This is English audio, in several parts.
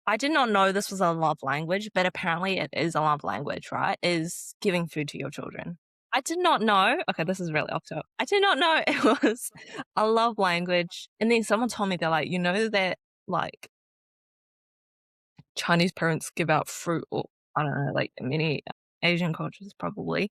I did not know this was a love language, but apparently it is a love language, right? Is giving food to your children. I did not know. Okay, this is really off topic. I did not know it was a love language. And then someone told me, they're like, you know that like Chinese parents give out fruit, or I don't know, like many Asian cultures probably,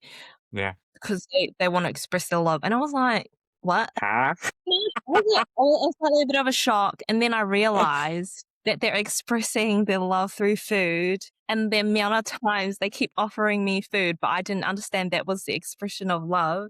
Yeah. because they want to express their love. And I was like, what? Huh? I was like a bit of a shock, and then I realized that they're expressing their love through food, and the amount of times they keep offering me food, but I didn't understand that was the expression of love.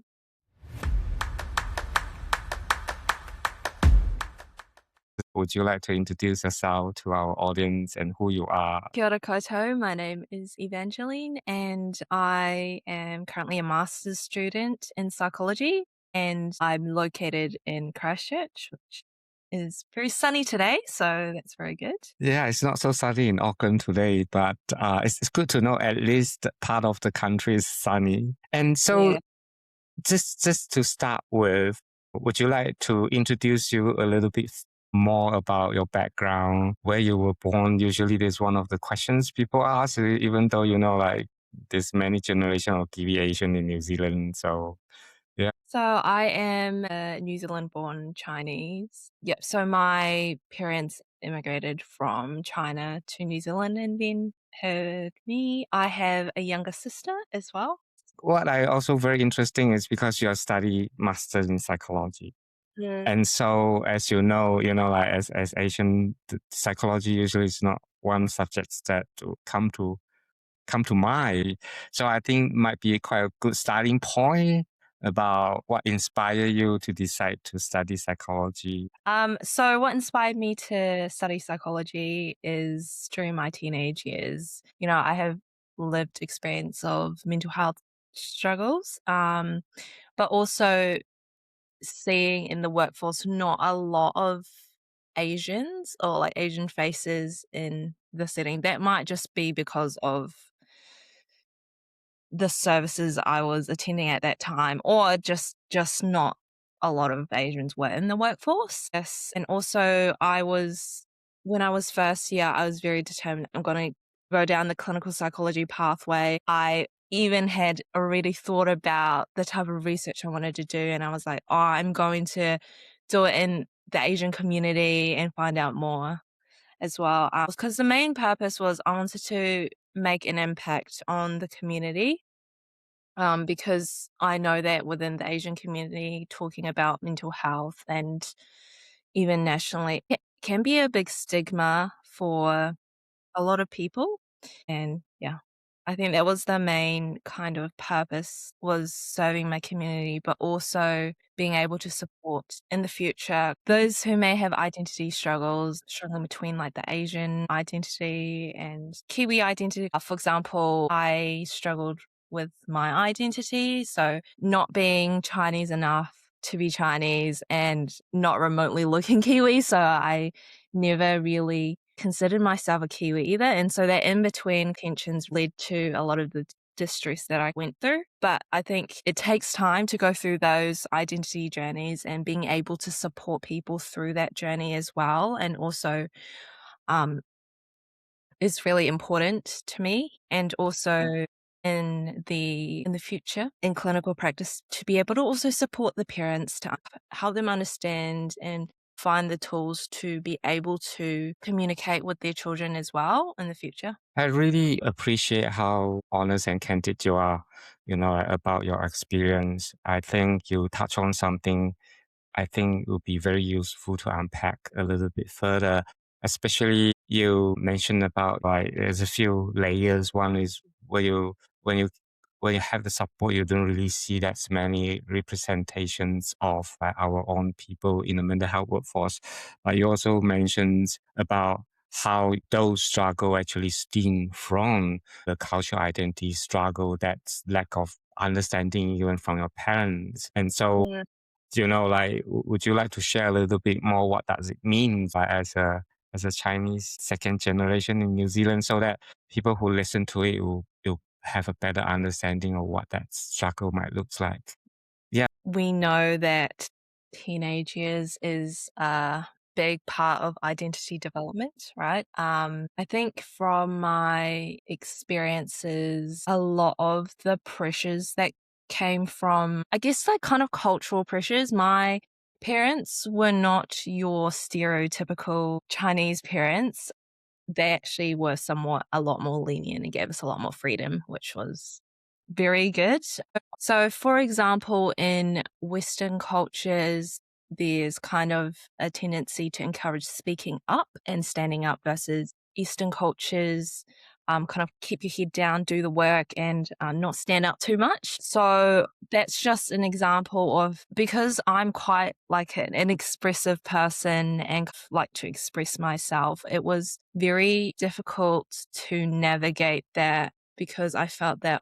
Would you like to introduce yourself to our audience and who you are? Kia ora koutou, my name is Evangeline, and I am currently a master's student in psychology, and I'm located in Christchurch, which is very sunny today, so that's very good. Yeah, it's not so sunny in Auckland today, but it's good to know at least part of the country is sunny. And so, Yeah. just to start with, would you like to introduce you a little bit more about your background, where you were born? Usually, there's one of the questions people ask, even though like there's many generations of Kiwi Asian in New Zealand. So, yeah. So I am New Zealand born Chinese. Yep. So my parents immigrated from China to New Zealand and then had me. I have a younger sister as well. What I also very interesting is because you study masters in psychology. Mm. And so, as like as Asian, psychology usually is not one subject that to come to mind. So I think might be quite a good starting point about what inspired you to decide to study psychology. So what inspired me to study psychology is during my teenage years. I have lived experience of mental health struggles, but also seeing in the workforce not a lot of Asians or like Asian faces in the setting. That might just be because of the services I was attending at that time, or just not a lot of Asians were in the workforce. Yes, and also when I was first year, I was very determined I'm going to go down the clinical psychology pathway. I even had already thought about the type of research I wanted to do, and I was like, oh, I'm going to do it in the Asian community and find out more as well. Because the main purpose was I wanted to make an impact on the community, because I know that within the Asian community, talking about mental health and even nationally can be a big stigma for a lot of people. And yeah, I think that was the main kind of purpose, was serving my community, but also being able to support in the future those who may have identity struggles, struggling between like the Asian identity and Kiwi identity. For example, I struggled with my identity, so not being Chinese enough to be Chinese and not remotely looking Kiwi, so I never really considered myself a Kiwi either, and so that in between tensions led to a lot of the distress that I went through. But I think it takes time to go through those identity journeys, and being able to support people through that journey as well, and also um, is really important to me. And also in the future in clinical practice, to be able to also support the parents, to help them understand and find the tools to be able to communicate with their children as well in the future. I really appreciate how honest and candid you are, about your experience. I think you touch on something I think would be very useful to unpack a little bit further. Especially you mentioned about like there's a few layers. One is when you when you have the support, you don't really see that many representations of like, our own people in the mental health workforce. But you also mentioned about how those struggle actually stem from the cultural identity struggle, that's lack of understanding even from your parents. And so Mm. like, would you like to share a little bit more? What does it mean by as a Chinese second generation in New Zealand, so that people who listen to it will have a better understanding of what that struggle might look like? Yeah. We know that teenage years is big part of identity development, right? I think from my experiences, a lot of the pressures that came from, I guess, like kind of cultural pressures. My parents were not your stereotypical Chinese parents. They actually were somewhat a lot more lenient and gave us a lot more freedom, which was very good. So, for example, in Western cultures, there's kind of a tendency to encourage speaking up and standing up versus Eastern cultures, kind of keep your head down, do the work, and not stand up too much. So that's just an example of because I'm quite like an expressive person and like to express myself, it was very difficult to navigate that because I felt that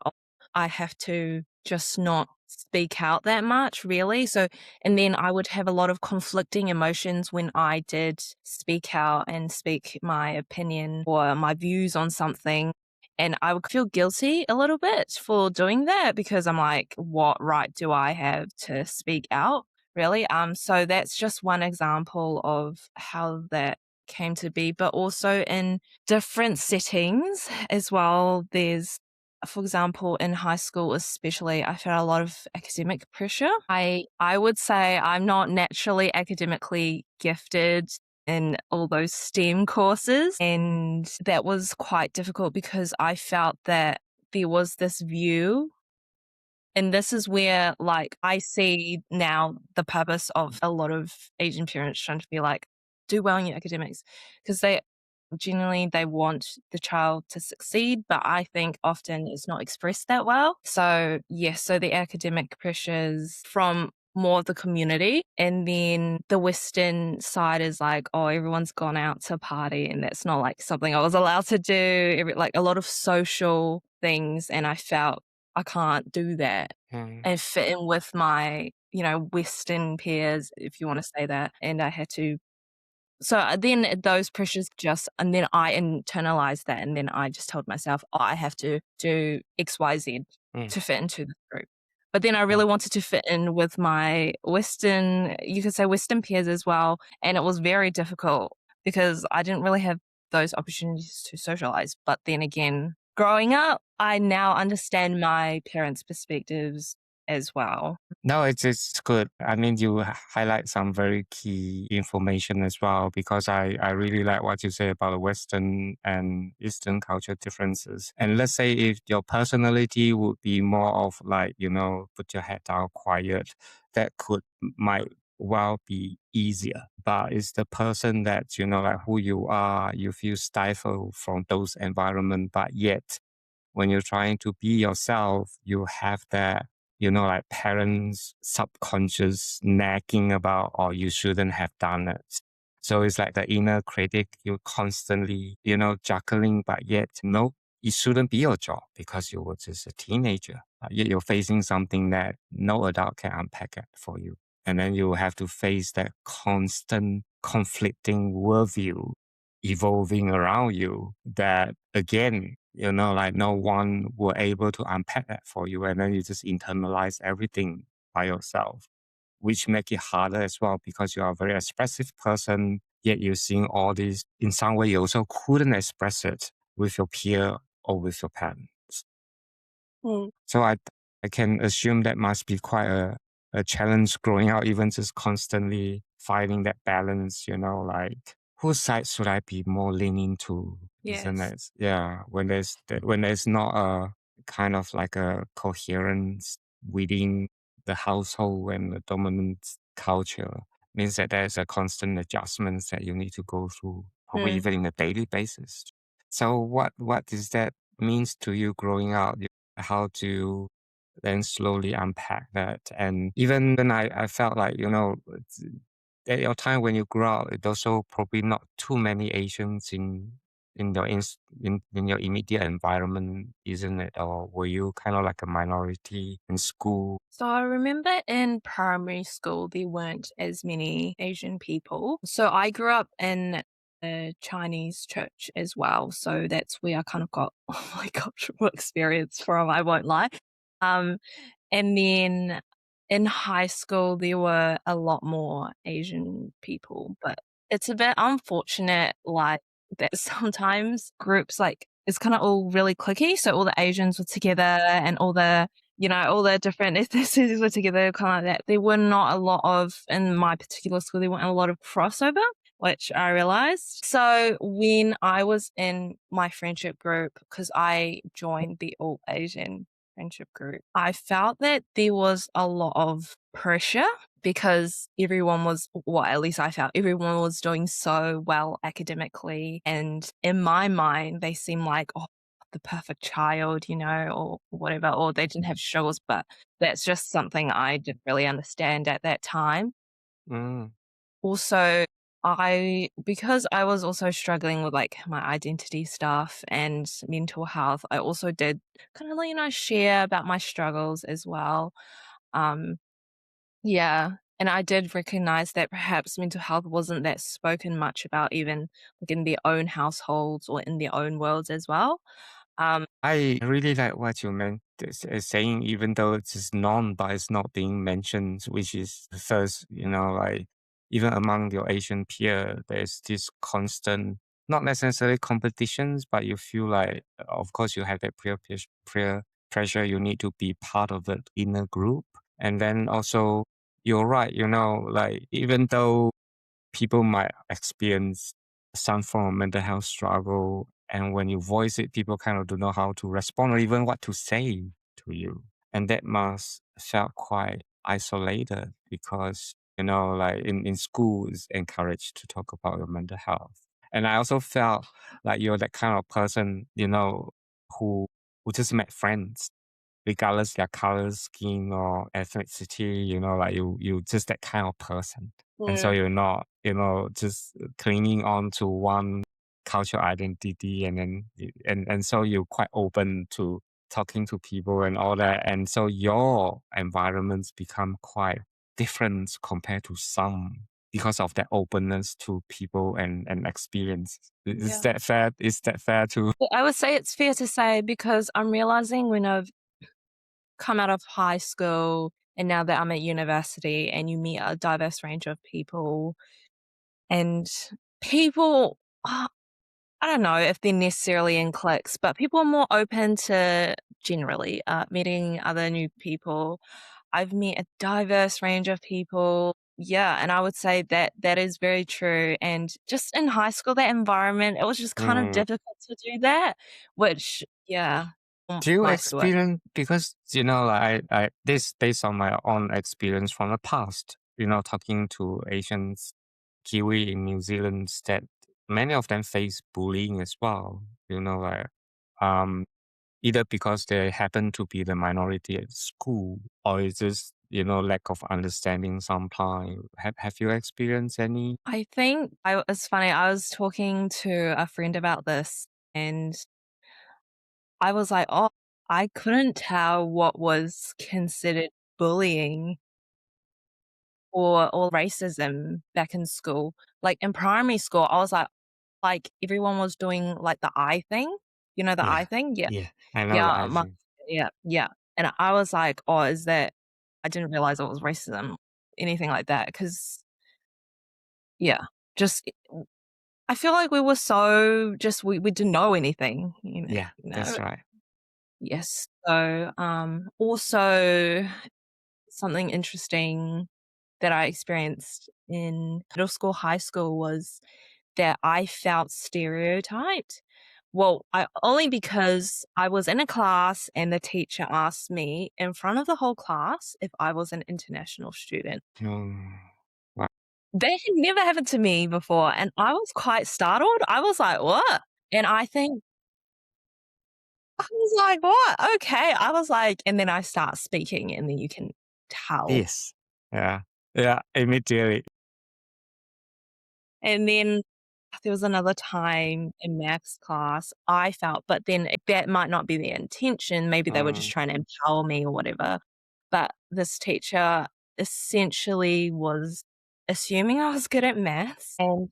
I have to just not speak out that much, really. So, and then I would have a lot of conflicting emotions when I did speak out and speak my opinion or my views on something. And I would feel guilty a little bit for doing that because I'm like, what right do I have to speak out? Really? So that's just one example of how that came to be, but also in different settings as well. There's for example, in high school especially, I felt a lot of academic pressure. I would say I'm not naturally academically gifted in all those STEM courses, and that was quite difficult because I felt that there was this view and this is where, like, I see now the purpose of a lot of Asian parents trying to be like, do well in your academics, because they generally they want the child to succeed, but I think often it's not expressed that well. So yes, so the academic pressures from more of the community, and then the Western side is like, oh, everyone's gone out to party, and that's not like something I was allowed to do. Like a lot of social things, and I felt I can't do that Mm. and fit in with my, Western peers, if you want to say that. And I had to so then those pressures just and then I internalized that, and then I just told myself, "Oh, I have to do XYZ Mm. to fit into the group." But then I really Yeah. wanted to fit in with my Western you could say Western peers as well, and it was very difficult because I didn't really have those opportunities to socialize. But then again, growing up, I now understand my parents' perspectives as well. No, it's good. I mean, you highlight some very key information as well because I really like what you say about the Western and Eastern culture differences. And let's say if your personality would be more of like, put your head down, quiet, that might well be easier. But it's the person that, like who you are, you feel stifled from those environment, but yet when you're trying to be yourself, you have that, like parents' subconscious nagging about, oh, you shouldn't have done it. So it's like the inner critic, you're constantly, juggling, but yet, no, it shouldn't be your job because you were just a teenager. Yet you're facing something that no adult can unpack it for you. And then you have to face that constant conflicting worldview evolving around you that again, like no one were able to unpack that for you. And then you just internalize everything by yourself, which make it harder as well because you are a very expressive person, yet you're seeing all these in some way you also couldn't express it with your peer or with your parents. Mm. So I can assume that must be quite a challenge growing up, even just constantly finding that balance, like whose side should I be more leaning to? Isn't Yes. it? Yeah. When there's not a kind of like a coherence within the household and the dominant culture, means that there's a constant adjustments that you need to go through, probably Mm. even in a daily basis. So what does that means to you growing up? How to then slowly unpack that. And even then, I felt like, at your time when you grew up, it also probably not too many Asians in your immediate environment, isn't it? Or were you kind of like a minority in school? So I remember in primary school, there weren't as many Asian people. So I grew up in a Chinese church as well. So that's where I kind of got all my cultural experience from, I won't lie. Um, and then in high school, there were a lot more Asian people, but it's a bit unfortunate, like, that sometimes groups, like, it's kinda all really cliquey, so all the Asians were together and all the, all the different ethnicities were together, kinda like that. There were not a lot of in my particular school, there weren't a lot of crossover, which I realized. So when I was in my friendship group, because I joined the all Asian friendship group, I felt that there was a lot of pressure because everyone was, well, at least I felt everyone was doing so well academically. And in my mind, they seemed like, oh, the perfect child, or whatever, or they didn't have struggles. But that's just something I didn't really understand at that time. Mm. Also, because I was also struggling with like my identity stuff and mental health, I also did kind of, share about my struggles as well. Um, yeah, and I did recognize that perhaps mental health wasn't that spoken much about even like in their own households or in their own worlds as well. Um, I really like what you meant saying, even though it's just known, but it's not being mentioned, which is the first, like even among your Asian peer, there's this constant, not necessarily competitions, but you feel like, of course, you have that peer pressure. You need to be part of it in a group. And then also, you're right, like even though people might experience some form of mental health struggle. And when you voice it, people kind of don't know how to respond or even what to say to you. And that must felt quite isolated because, like in school is encouraged to talk about your mental health. And I also felt like you're that kind of person, who who just met friends regardless their color, skin, or ethnicity, like you just that kind of person. And so Mm. you're not, just clinging on to one cultural identity and then and so you're quite open to talking to people and all that. And so your environments become quite different compared to some because of that openness to people and experience. Is yeah. that fair? Is that fair to Well, I would say it's fair to say because I'm realizing when I've come out of high school and now that I'm at university and you meet a diverse range of people and people, I don't know if they're necessarily in cliques, but people are more open to generally meeting other new people. I've met a diverse range of people. Yeah, and I would say that that is very true. And just in high school, that environment, it was just kind of Mm. difficult to do that, which, yeah, Do you my school. experience because like I this based on my own experience from the past, talking to Asians, Kiwi in New Zealand, that many of them face bullying as well. Like um either because they happen to be the minority at school, or it's just lack of understanding. Sometimes have you experienced any? I think it's funny. I was talking to a friend about this and I was like, oh, I couldn't tell what was considered bullying or racism back in school. Like in primary school, I was like everyone was doing like the eye thing. You know the eye Yeah, thing? Yeah. yeah, I know the Yeah. I think. Yeah. Yeah. And I was like, oh, is that I didn't realize it was racism, anything like that. Cause yeah, just I feel like we were so just we didn't know anything, Yeah, you know? that's right. Yes. So also something interesting that I experienced in middle school, high school was that I felt stereotyped. Well, I only because I was in a class and the teacher asked me in front of the whole class if I was an international student. Mm. That had never happened to me before, and I was quite startled. I was like, "What?" And I was like, "What? Okay." I was like and then I start speaking, and then you can tell. Yes. Yeah. Yeah, immediately. And then there was another time in maths class, I felt but then that might not be their intention, maybe they were just Mm. trying to empower me or whatever, but this teacher essentially was assuming I was good at maths, and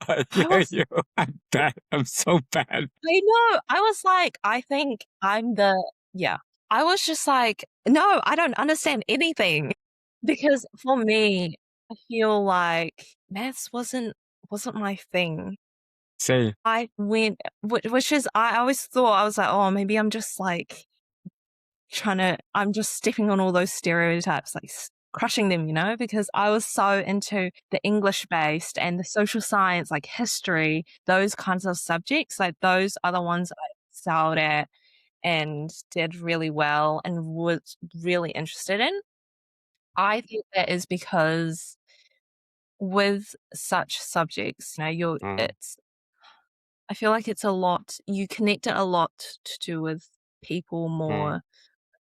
I I hear was you. I'm bad. I'm so bad. I know. I was like, I think I'm the yeah. I was just like, "No, I don't understand anything." Because for me, I feel like maths wasn't my thing. Say, I went, which is, I always thought, I was like, oh, maybe I'm just like I'm just stepping on all those stereotypes, like crushing them, because I was so into the English based and the social science, like history, those kinds of subjects. Like those are the ones I excelled at and did really well and was really interested in. I think that is because with such subjects, mm, I feel like it's a lot, you connect it a lot to do with people mm, more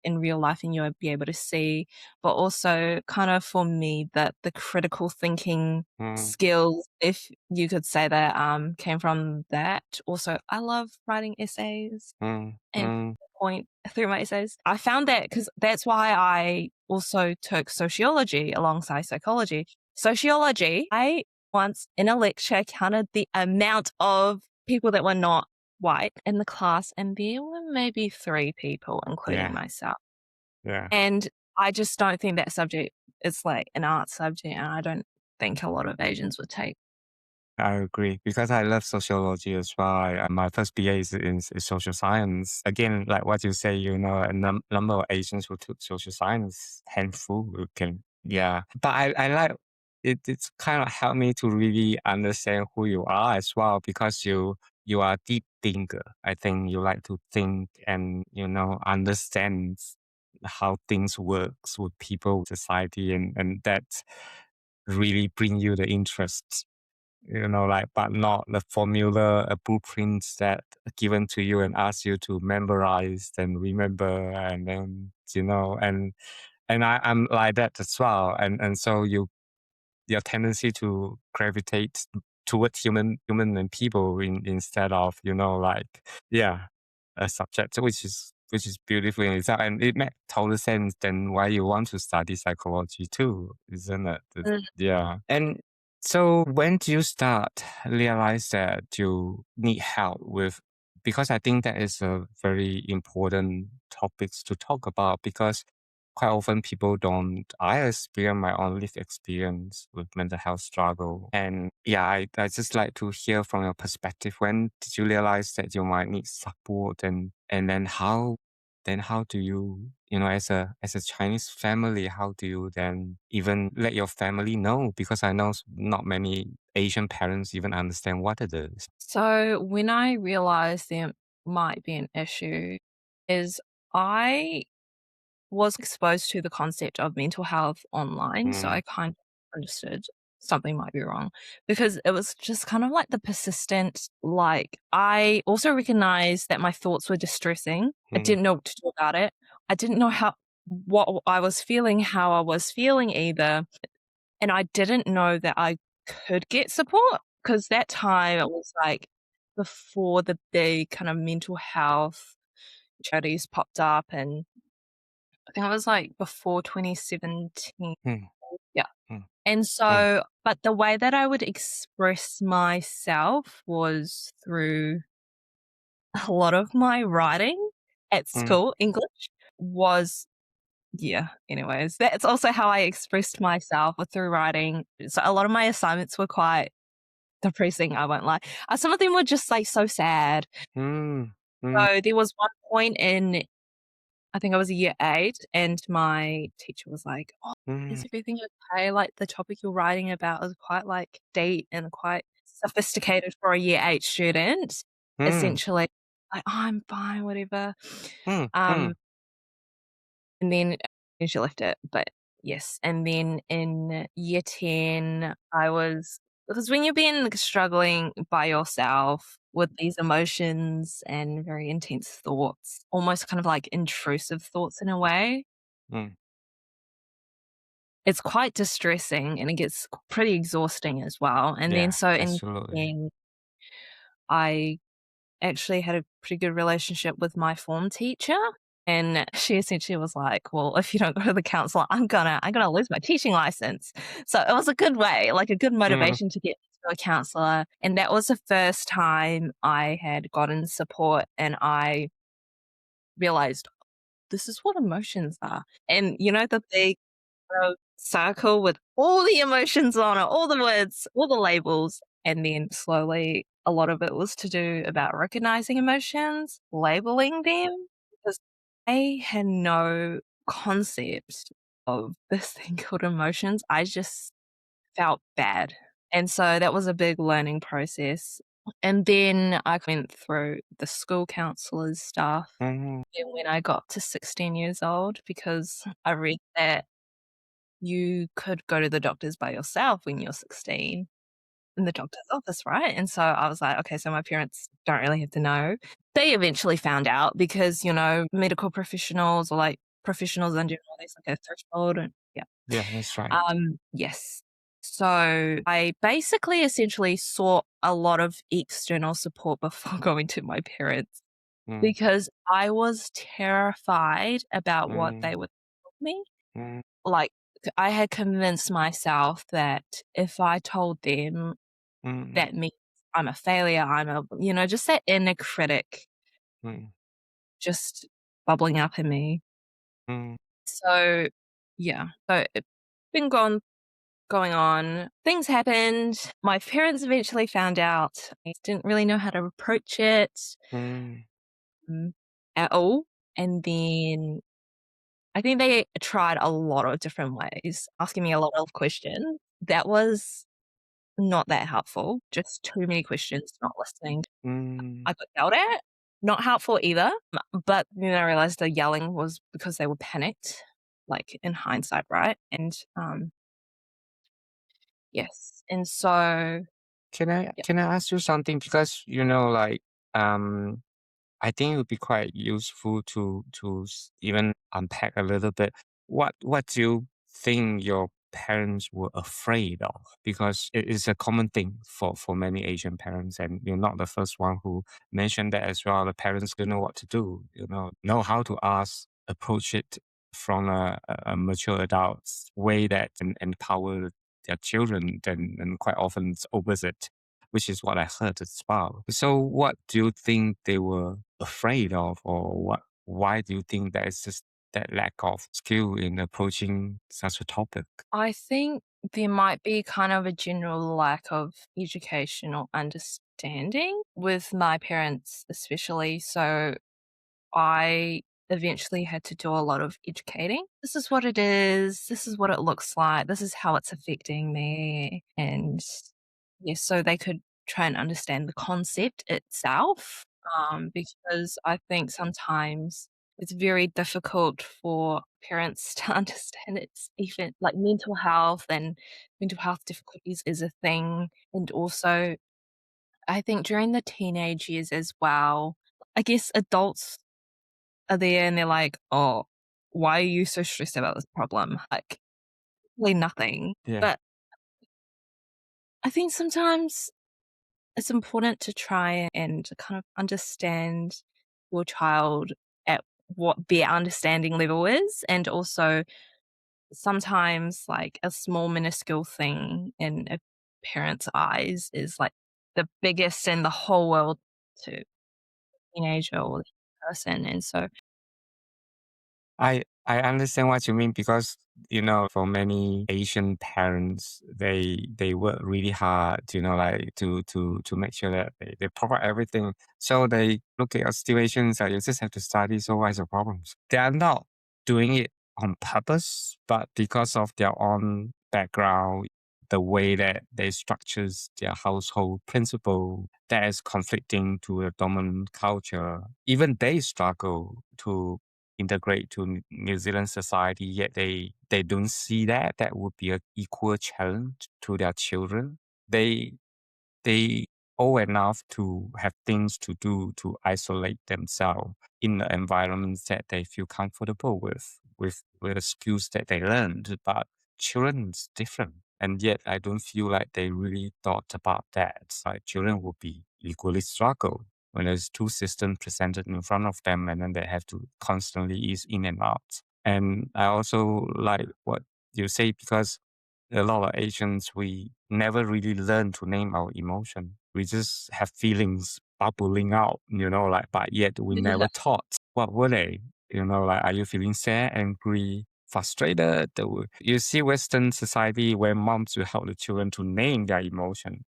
in real life and you'll be able to see, but also kind of for me that the critical thinking mm, skills, if you could say that, came from that. Also, I love writing essays mm, and mm, point through my essays. I found that because that's why I also took sociology alongside psychology. Sociology, I once in a lecture counted the amount of people that were not white in the class, and there were maybe 3 people, including yeah, myself. yeah. And I just don't think that subject is like an art subject, and I don't think a lot of Asians would take. I agree because I love sociology as well. My first BA is in social science. Again, like what you say, a number of Asians who took social science, handful who can, yeah. But I like it. It's kind of helped me to really understand who you are as well because you are a deep thinker. I think you like to think and understand how things works with people, society, and that really bring you the interest like, but not the formula, blueprints that are given to you and ask you to memorize and remember, and then and I'm like that as well, and so your tendency to gravitate towards human and people instead of like yeah a subject which is beautiful in itself, and it makes total sense then why you want to study psychology too, isn't it? Yeah. And so when do you start realize that you need help with, because I think that is a very important topics to talk about because quite often people don't. I experience my own lived experience with mental health struggle. And yeah, I just like to hear from your perspective. When did you realize that you might need support, and then how do you, as a Chinese family, how do you then even let your family know? Because I know not many Asian parents even understand what it is. So when I realized there might be an issue is I was exposed to the concept of mental health online, so I Mm, kind of understood something might be wrong because it was just kind of like the persistent, like, I also recognized that my thoughts were distressing. I mm, didn't know what to do about it. I didn't know what I was feeling, how I was feeling either, and I didn't know that I could get support because that time it was like before the big kind of mental health charities popped up, and I think it was like before 2017. mm, Yeah. mm, And mm, so, but the way that I would express myself was through a lot of my writing at mm, school. English was, yeah, anyways, that's also how I expressed myself, through writing. So a lot of my assignments were quite depressing, I won't lie. Some of them were just like so sad. mm, mm, So there was one point in, I think I was a year 8, and my teacher was like, "Oh, is mm, everything okay? Like, the topic you're writing about is quite, like, deep and quite sophisticated for a year 8 student." mm, Essentially, like, "Oh, I'm fine, whatever." mm, mm, Um, and then she left it, but yes. And then in year 10, I was, because when you've been, like, struggling by yourself with these emotions and very intense thoughts, almost kind of like intrusive thoughts in a way, mm. it's quite distressing and it gets pretty exhausting as well. And then Yeah, so in absolutely. year 10, I actually had a pretty good relationship with my form teacher. And she essentially was like, "Well, if you don't go to the counselor, I'm gonna lose my teaching license." So it was a good way, like a good Mm, motivation to get to a counselor. And that was the first time I had gotten support and I realized this is what emotions are. And the big a circle with all the emotions on it, all the words, all the labels, and then slowly a lot of it was to do about recognizing emotions, labeling them, because I had no concept of this thing called emotions. I just felt bad. And so that was a big learning process. And then I went through the school counselors stuff. Mm, And when I got to 16 years old, because I read that you could go to the doctors by yourself when you're 16 in the doctor's office, right? And so I was like, okay, so my parents don't really have to know. They eventually found out because, medical professionals or like professionals in general, there's like a threshold and yeah. yeah, that's right. Yes. So I basically essentially sought a lot of external support before going to my parents Mm, because I was terrified about what mm, they would tell me. mm, Like, I had convinced myself that if I told them, mm, that means I'm a failure, just that inner critic mm, just bubbling up in me. mm, So, yeah. So it's been going on. Things happened. My parents eventually found out. I didn't really know how to approach it, mm, mm, at all. And then I think they tried a lot of different ways, asking me a lot of questions. That was not that helpful. Just too many questions, not listening. mm. I got yelled at. Not helpful either. But then I realized the yelling was because they were panicked, like in hindsight, right? And yes. And so yeah. Can I ask you something? Because like um I think it would be quite useful to even unpack a little bit. What do you think your parents were afraid of? Because it is a common thing for many Asian parents, and you're not the first one who mentioned that as well. The parents don't know what to do, know how to ask, approach it from a mature adult's way that can empower their children, and quite often it's opposite, which is what I heard as well. So, what do you think they were afraid of, or what? Why do you think there is just that lack of skill in approaching such a topic? I think there might be kind of a general lack of education or understanding with my parents, especially. So I eventually had to do a lot of educating. This is what it is. This is what it looks like. This is how it's affecting me. And yes, so they could try and understand the concept itself. Because I think sometimes it's very difficult for parents to understand it's even like mental health difficulties is a thing. And also, I think during the teenage years as well, I guess adults are there and they're like, "Oh, why are you so stressed about this problem?" Like, really nothing. Yeah. But I think sometimes it's important to try and kind of understand your child at what their understanding level is, and also sometimes, like, a small minuscule thing in a parent's eyes is, like, the biggest in the whole world to a teenager or person, and so I understand what you mean because for many Asian parents they work really hard, like to make sure that they provide everything. So they look at your situations that you just have to study, so what's the problems? They are not doing it on purpose, but because of their own background, the way that they structures their household principle that is conflicting to a dominant culture. Even they struggle to integrate to New Zealand society, yet they don't see that would be an equal challenge to their children. They they owe enough to have things to do to isolate themselves in the environments that they feel comfortable with the skills that they learned. But children is different. And yet I don't feel like they really thought about that. Like children will be equally struggle when there's two systems presented in front of them and then they have to constantly ease in and out. And I also like what you say because a lot of Asians, we never really learn to name our emotion. We just have feelings bubbling out, but yet we never taught what were they? Like, are you feeling sad, angry, frustrated. You see Western society where moms will help the children to name their emotion.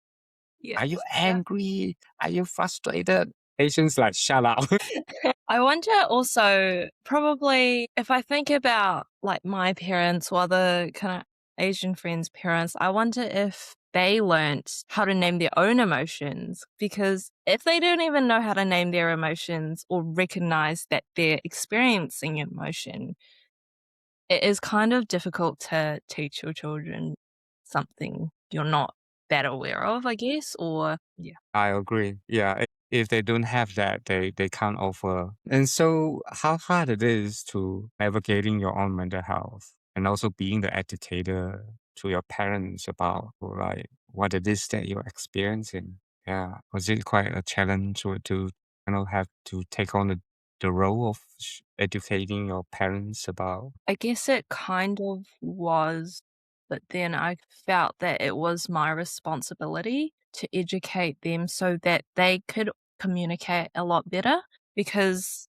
Are you Yes. Yeah. angry? Are you frustrated? Asians like shut up. I wonder also, probably if I think about like my parents or other kind of Asian friends' parents, I wonder if they learnt how to name their own emotions. Because if they don't even know how to name their emotions or recognize that they're experiencing emotion, it is kind of difficult to teach your children something you're not that aware of, I guess, or yeah. I agree. Yeah, if they don't have that, they can't offer. And so, how hard it is to navigating your own mental health and also being the educator to your parents about like what it is that you're experiencing. Yeah, was it quite a challenge or to have to take on the role of educating your parents about? I guess it kind of was, but then I felt that it was my responsibility to educate them so that they could communicate a lot better, because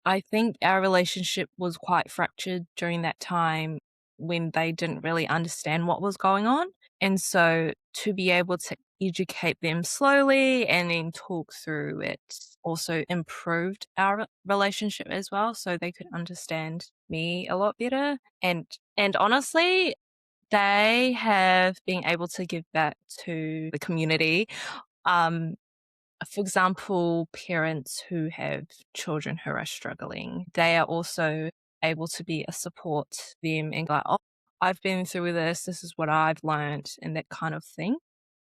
I think our relationship was quite fractured during that time when they didn't really understand what was going on. And so to be able to educate them slowly and then talk through it also improved our relationship as well, so they could understand me a lot better. And honestly, they have been able to give back to the community. Um, for example, parents who have children who are struggling, they are also able to be a support to them and go, oh, I've been through this, this is what I've learned, and that kind of thing,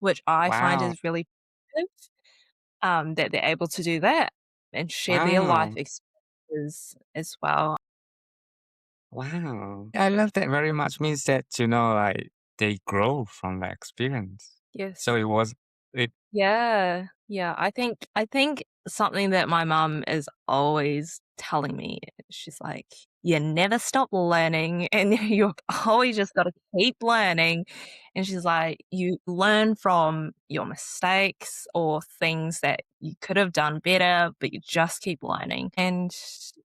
which I find Wow, is really positive, that they're able to do that and share their life wow. experiences as well. Wow. I love that very much. Means that, like they grow from that experience. So Yes. it was, it, Yeah, yeah. I think something that my mum is always telling me, she's like, "You never stop learning, and you've always just gotta keep learning." And she's like, "You learn from your mistakes or things that you could have done better, but you just keep learning." And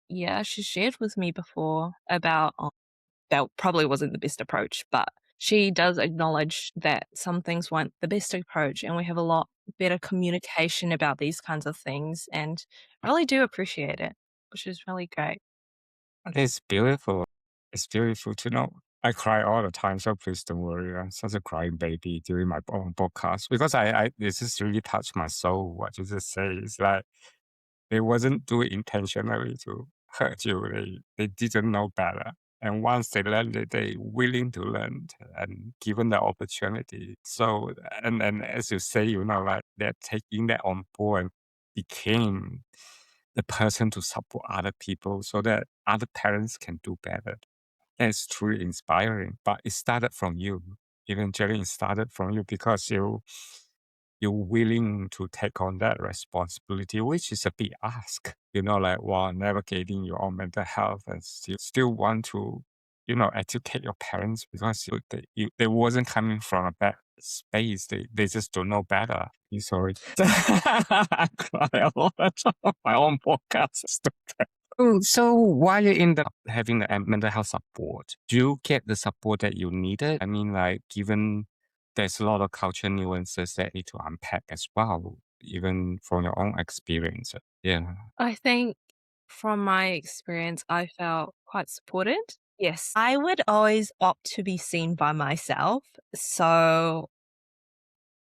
yeah, she shared with me before about that probably wasn't the best approach, but she does acknowledge that some things weren't the best approach, and we have a lot better communication about these kinds of things, and I really do appreciate it, which is really great. it's beautiful. It's beautiful to know. I cry all the time, so please don't worry. I'm such a crying baby during my own podcast because this just really touched my soul. What you just say is like they wasn't doing intentionally to hurt you. They didn't know better. And once they learned it, they willing to learn and given the opportunity. So and as you say, like they're taking that on board and became the person to support other people so that other parents can do better. That's truly inspiring. But it started from you. Eventually, it started from you because you're willing to take on that responsibility, which is a big ask. Like while navigating your own mental health and still want to, educate your parents because they wasn't coming from a bad space. They just don't know better. You sorry. I cry a lot of time on my own podcast. So while you're in the having the mental health support, do you get the support that you needed? I mean, like given there's a lot of culture nuances that need to unpack as well, even from your own experience. Yeah. I think from my experience, I felt quite supported. Yes, I would always opt to be seen by myself, so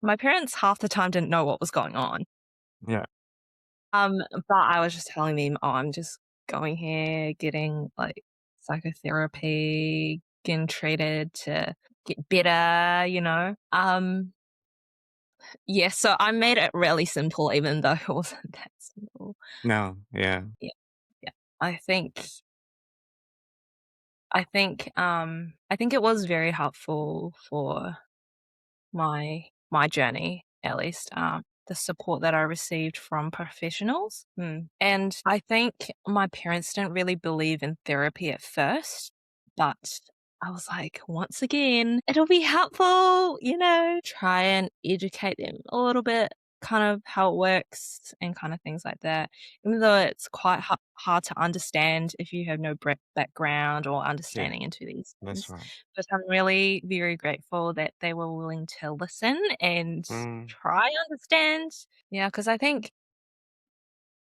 my parents half the time didn't know what was going on. Yeah. But I was just telling them, "Oh, I'm just going here, getting, like, psychotherapy, getting treated to get better," you know? Yeah, so I made it really simple even though it wasn't that simple. No. Yeah. Yeah, yeah. I think I think it was very helpful for my journey, at least, the support that I received from professionals. And I think my parents didn't really believe in therapy at first, but I was like, once again, it'll be helpful, try and educate them a little bit. kind of how it works and kind of things like that. Even though it's quite hard to understand if you have no background or Yeah, understanding into these that's things. right. But I'm really very grateful that they were willing to listen and Mm. try understand. Yeah, because I think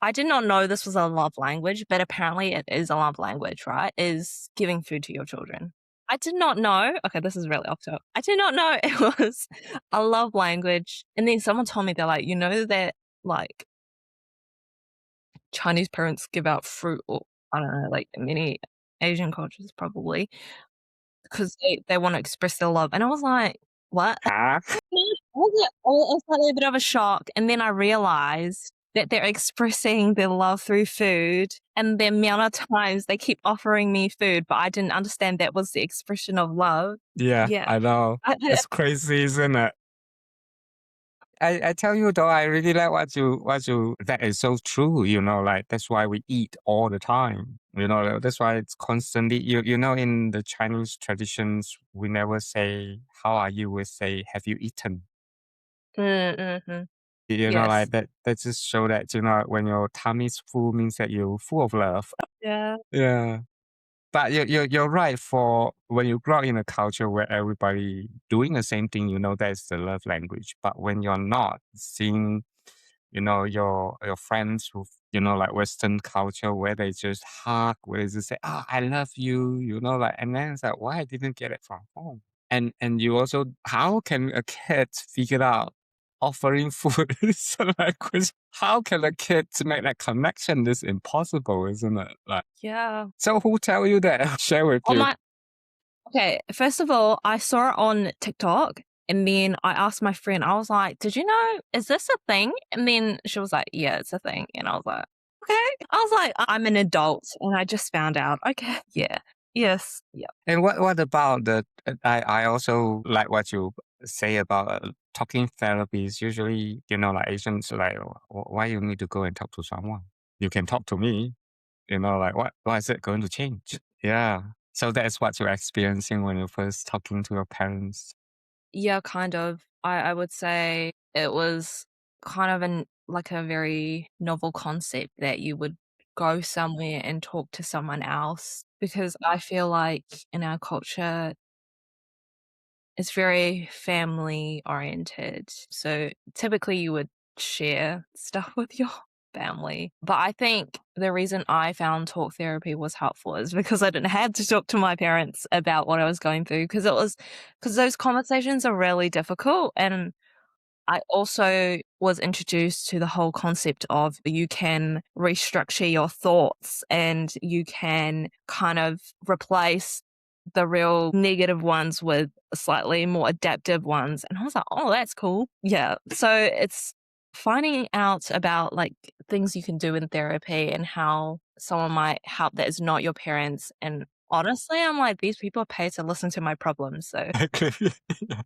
I did not know this was a love language, but apparently it is a love language, right? Is giving food to your children. I did not know. Okay, this is really off topic. I did not know it was a love language. And then someone told me they're like, you know that like Chinese parents give out fruit, or I don't know, like many Asian cultures probably, because they want to express their love. And I was like, what? Huh? It was like a bit of a shock, and then I realized that they're expressing their love through food, and the amount of times they keep offering me food, but I didn't understand that was the expression of love. Yeah, Yeah. I know. I It's crazy, isn't it? I tell you though, I really like what you that is so true, like that's why we eat all the time. That's why it's constantly in the Chinese traditions, we never say how are you, we say have you eaten? mhm. Like Yes. that just show that, when your tummy's full means that you're full of love. Yeah. Yeah. But you're right. For when you grow up in a culture where everybody doing the same thing, that's the love language. But when you're not seeing, your friends who, like Western culture where they just hug, where they just say, "Oh, I love you," like, and then it's like, why I didn't get it from home? And you also, how can a kid figure out offering food is a language? How can a kid make that connection? This impossible, isn't it? Like. Yeah. So who tell you that? Share with On you. my Okay, first of all, I saw it on TikTok, and then I asked my friend, I was like, "Did you know, is this a thing?" And then she was like, "Yeah, it's a thing." And I was like, "Okay." I was like, I'm an adult and I just found out. Okay. Yeah. Yes. Yeah. And what about I also like what you say about talking therapies. Usually, like Asians, like, why you need to go and talk to someone? You can talk to me. Like, what is it going to change? Yeah. So that's what you're experiencing when you're first talking to your parents. Yeah, kind of. I would say it was kind of like a very novel concept that you would go somewhere and talk to someone else, because I feel like in our culture it's very family oriented. So typically you would share stuff with your family. But I think the reason I found talk therapy was helpful is because I didn't have to talk to my parents about what I was going through, because those conversations are really difficult. And I also was introduced to the whole concept of you can restructure your thoughts and you can kind of replace the real negative ones with slightly more adaptive ones. And I was like, oh, that's cool. Yeah. So it's finding out about like things you can do in therapy and how someone might help that is not your parents. And honestly, I'm like, these people are paid to listen to my problems. So Exactly. Yeah.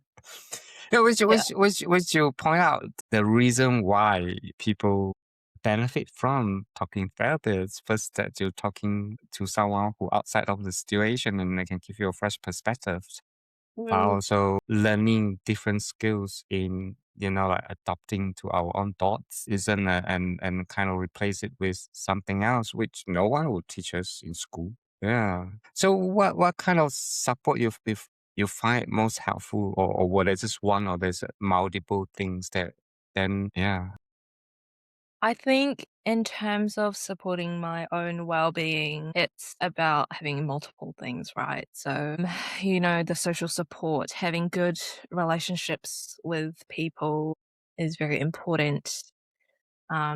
Yeah, yeah. which you point out the reason why people benefit from talking therapists. First, that you're talking to someone who outside of the situation and they can give you a fresh perspective, but Mm, also learning different skills in, like adapting to our own thoughts, isn't it? And kind of replace it with something else which no one will teach us in school. Yeah. So what kind of support you find most helpful, or what is just one, or there's multiple things that then, yeah. I think in terms of supporting my own well-being, it's about having multiple things, right? So, the social support, having good relationships with people is very important.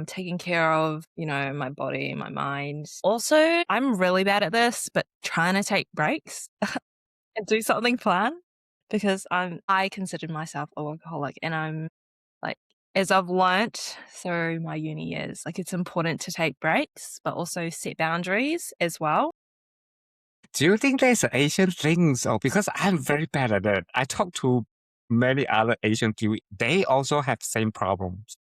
Taking care of, my body, my mind. Also, I'm really bad at this, but trying to take breaks and do something fun, because I considered myself a workaholic, and I'm like, as I've learnt through my uni years, like, it's important to take breaks, but also set boundaries as well. Do you think there's an Asian things? Or because I'm very bad at it. I talk to many other Asian people. They also have same problems.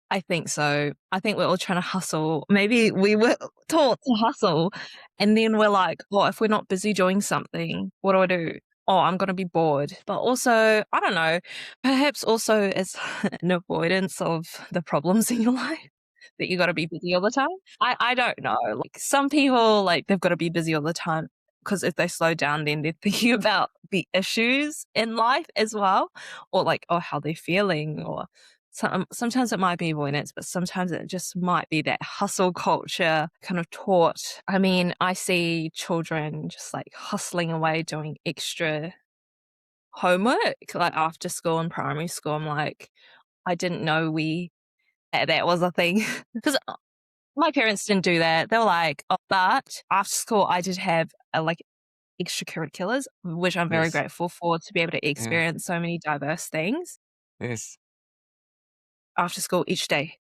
I think so. I think we're all trying to hustle. Maybe we were taught to hustle, and then we're like, "Well, if we're not busy doing something, what do I do?" oh, I'm going to be bored. But also, I don't know, perhaps also it's an avoidance of the problems in your life that you got to be busy all the time. I don't know. Like some people, like they've got to be busy all the time because if they slow down, then they're thinking about the issues in life as well, or like, oh, how they're feeling, or sometimes it might be avoidance, but sometimes it just might be that hustle culture kind of taught. I mean, I see children just like hustling away doing extra homework, like after school in primary school. I'm like, I didn't know that was a thing because my parents didn't do that. They were like, oh, but after school, I did have like extracurriculars, which I'm very Yes. grateful for to be able to Yeah. experience so many diverse things Yes. after school each day.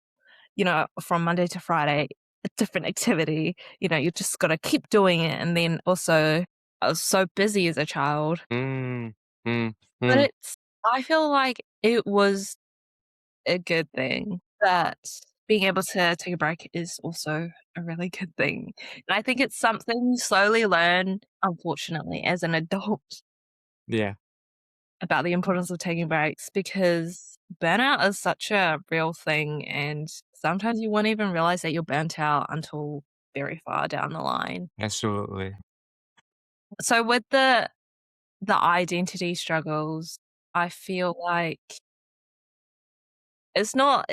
From Monday to Friday, a different activity. You just got to keep doing it. And then also, I was so busy as a child, Mm, mm, but mm. I feel like it was a good thing that being able to take a break is also a really good thing. And I think it's something you slowly learn, unfortunately, as an adult Yeah, about the importance of taking breaks because burnout is such a real thing. And sometimes you won't even realize that you're burnt out until very far down the line. absolutely. So, with the identity struggles, I feel like it's not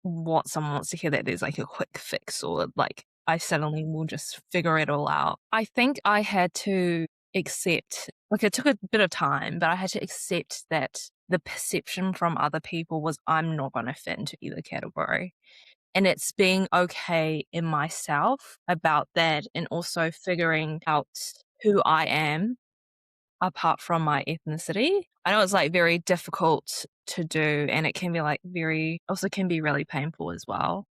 what someone wants to hear that there's like a quick fix or like I suddenly will just figure it all out. I think I had to accept, like it took a bit of time, but I had to accept that the perception from other people was I'm not going to fit into either category. And it's being okay in myself about that and also figuring out who I am apart from my ethnicity. I know it's like very difficult to do and it can be like also can be really painful as well.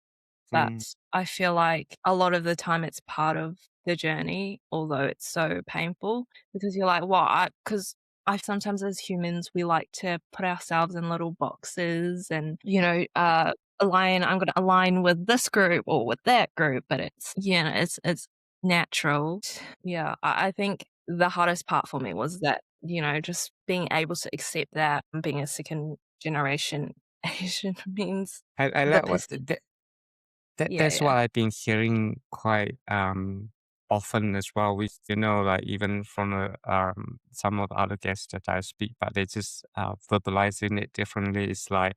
But Mm, I feel like a lot of the time it's part of the journey, although it's so painful because you're like, what? Because I sometimes as humans, we like to put ourselves in little boxes and, I'm going to align with this group or with that group, but it's natural. Yeah. I think the hardest part for me was that, just being able to accept that being a second generation Asian means I the like what perception. Yeah, that's yeah. what I've been hearing quite often as well. With like even from some of the other guests that I speak, but they just verbalizing it differently. It's like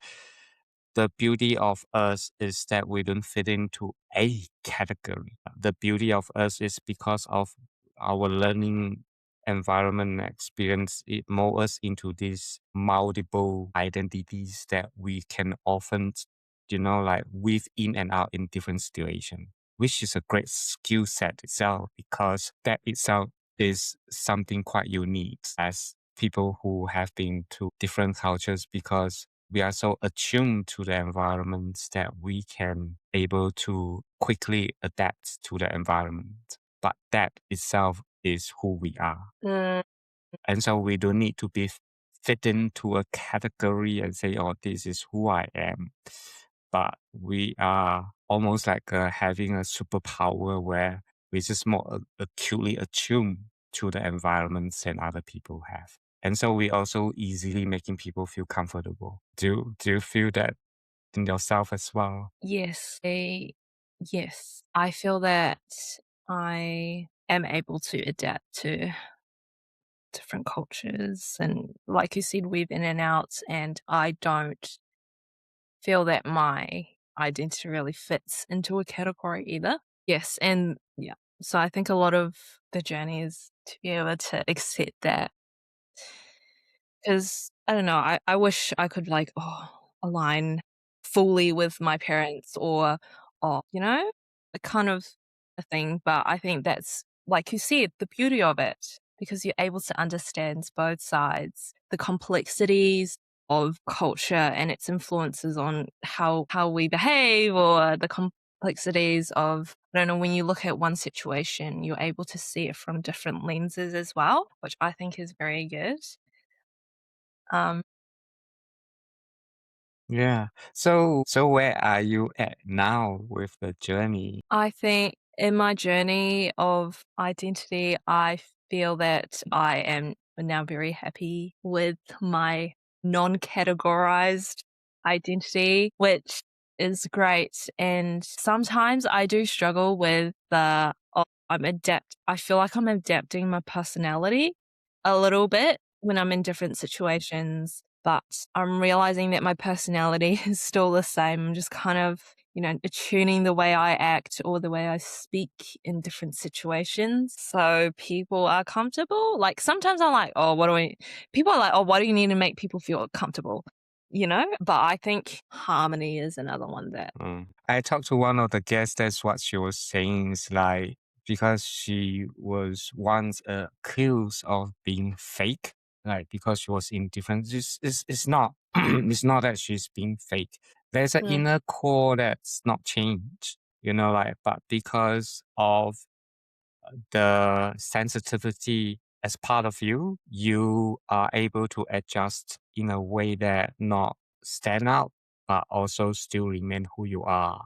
the beauty of us is that we don't fit into a category. The beauty of us is because of our learning environment and experience. It mold us into these multiple identities that we can often like weave in and out in different situations, which is a great skill set itself because that itself is something quite unique as people who have been to different cultures because we are so attuned to the environments that we can able to quickly adapt to the environment. But that itself is who we are. Mm, And so we don't need to be fit into a category and say, oh, this is who I am. But we are almost like having a superpower where we just more acutely attuned to the environments and other people have. And so we also easily making people feel comfortable. Do you feel that in yourself as well? yes. Yes. I feel that I am able to adapt to different cultures and like you said, weave in and out and I don't feel that my identity really fits into a category either. Yes, and yeah. So I think a lot of the journey is to be able to accept that. Because I don't know, I wish I could like, align fully with my parents or, a kind of a thing, but I think that's, like you said, the beauty of it, because you're able to understand both sides, the complexities of culture and its influences on how we behave or the complexities of I don't know, when you look at one situation, you're able to see it from different lenses as well, which I think is very good. Um, Yeah. So where are you at now with the journey? I think in my journey of identity, I feel that I am I'm now very happy with my non-categorized identity, which is great. And sometimes I do struggle with I feel like I'm adapting my personality a little bit when I'm in different situations, but I'm realizing that my personality is still the same. I'm just kind of, attuning the way I act or the way I speak in different situations so people are comfortable. Like sometimes I'm like, oh, people are like, oh, why do you need to make people feel comfortable? But I think harmony is another one that I talked to one of the guests. That's what she was saying. Is like because she was once accused of being fake, like because she was indifferent. It's not. It's not that she's being fake. There's an Mm. inner core that's not changed. Like but because of the sensitivity as part of you, you are able to adjust in a way that not stand out, but also still remain who you are.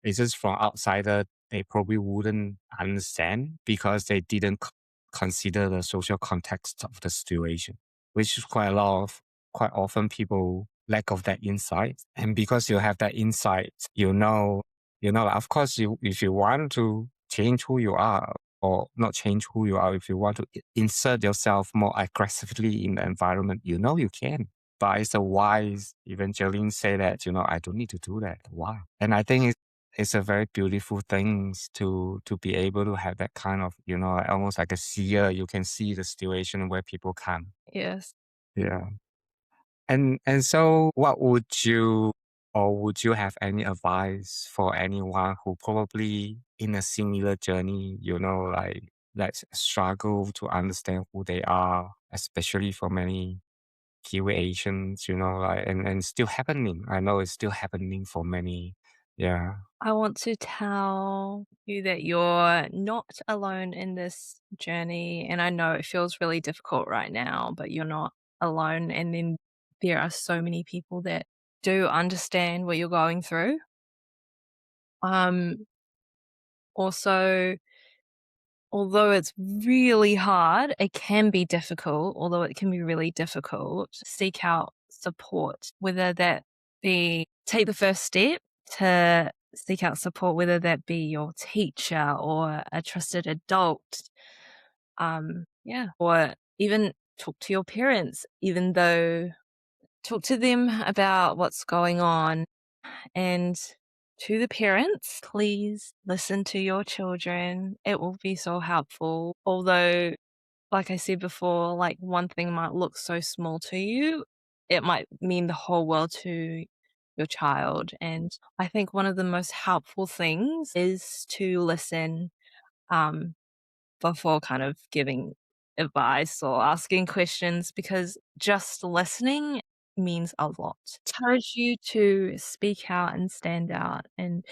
It's just from outsider, they probably wouldn't understand because they didn't consider the social context of the situation, which is quite often people lack of that insight. And because you have that insight, like, of course, if you want to change who you are, or not change who you are, if you want to insert yourself more aggressively in the environment, you can. But it's a wise Evangeline say that, I don't need to do that. Why? And I think it's a very beautiful thing to be able to have that kind of, almost like a seer. You can see the situation where people can. yes. Yeah. And so what would you have any advice for anyone who probably in a similar journey, like struggle to understand who they are, especially for many Kiwi Asians, and still happening. I know it's still happening for many. Yeah. I want to tell you that you're not alone in this journey. And I know it feels really difficult right now, but you're not alone. And then there are so many people that do understand what you're going through. Also, although it's really hard, it can be difficult, although it can be really difficult, seek out support, whether that be take the first step to seek out support, whether that be your teacher or a trusted adult. Yeah. Or even talk to your parents, even though talk to them about what's going on. And to the parents, please listen to your children. It will be so helpful. Although, like I said before, like one thing might look so small to you, it might mean the whole world to your child. And I think one of the most helpful things is to listen um, before kind of giving advice or asking questions because just listening means a lot. Encourage you to speak out and stand out and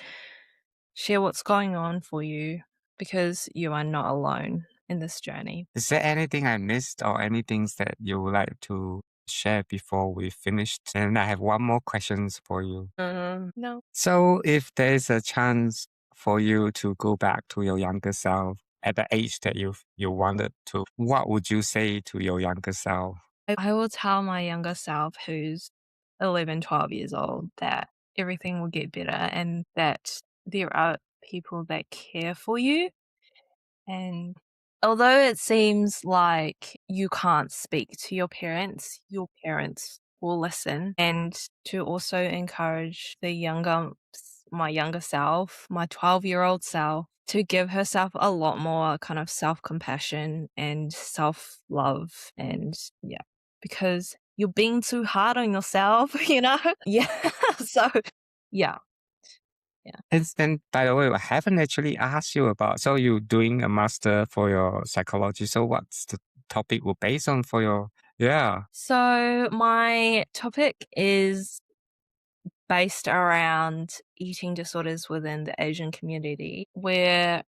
share what's going on for you because you are not alone in this journey. Is there anything I missed or any things that you would like to share before we finished? And I have one more questions for you. No. So if there's a chance for you to go back to your younger self at the age that you wanted to, what would you say to your younger self? I will tell my younger self who's 11, 12 years old that everything will get better and that there are people that care for you. And although it seems like you can't speak to your parents will listen. And to also encourage my younger self, my 12-year-old self, to give herself a lot more kind of self compassion and self love. And yeah, because you're being too hard on yourself, Yeah. So, yeah. Yeah. And by the way, I haven't actually asked you about, so you're doing a master for your psychology. So what's the topic will based on for your, yeah. So, my topic is based around eating disorders within the Asian community. We're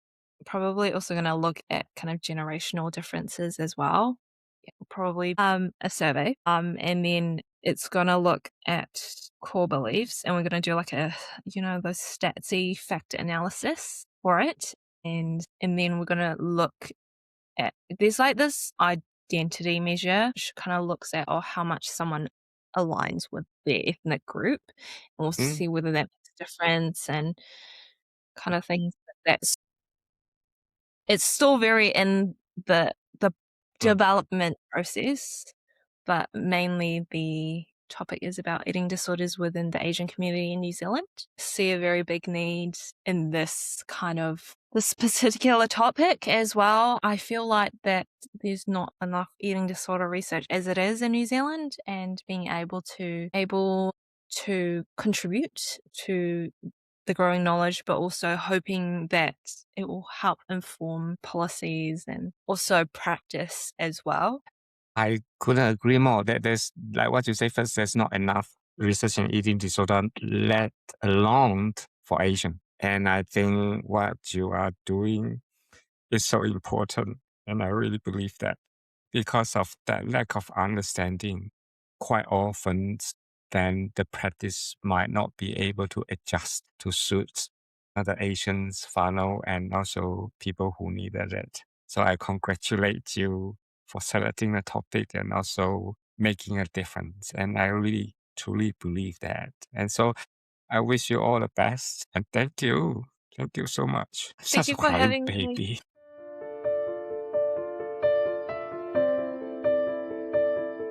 probably also going to look at kind of generational differences as well. Yeah, probably a survey. And then it's going to look at core beliefs and we're going to do like those statsy factor analysis for it. And then we're going to look at there's like this identity measure, which kind of looks at, how much someone aligns with their ethnic group, and we'll Mm, see whether that makes a difference and kind of things like that. It's still very in the mm. development process, but mainly the topic is about eating disorders within the Asian community in New Zealand. See a very big need in this particular topic as well. I feel like that there's not enough eating disorder research as it is in New Zealand, and being able to contribute to the growing knowledge, but also hoping that it will help inform policies and also practice as well. I couldn't agree more that there's, like what you say first, there's not enough research in eating disorder, let alone for Asian. And I think what you are doing is so important. And I really believe that because of that lack of understanding, quite often then the practice might not be able to adjust to suit other Asians, funnel, and also people who needed it. So I congratulate you for selecting the topic and also making a difference. And I really truly believe that. And so I wish you all the best and thank you. Thank you so much. Thank Such a you for crying having me. baby.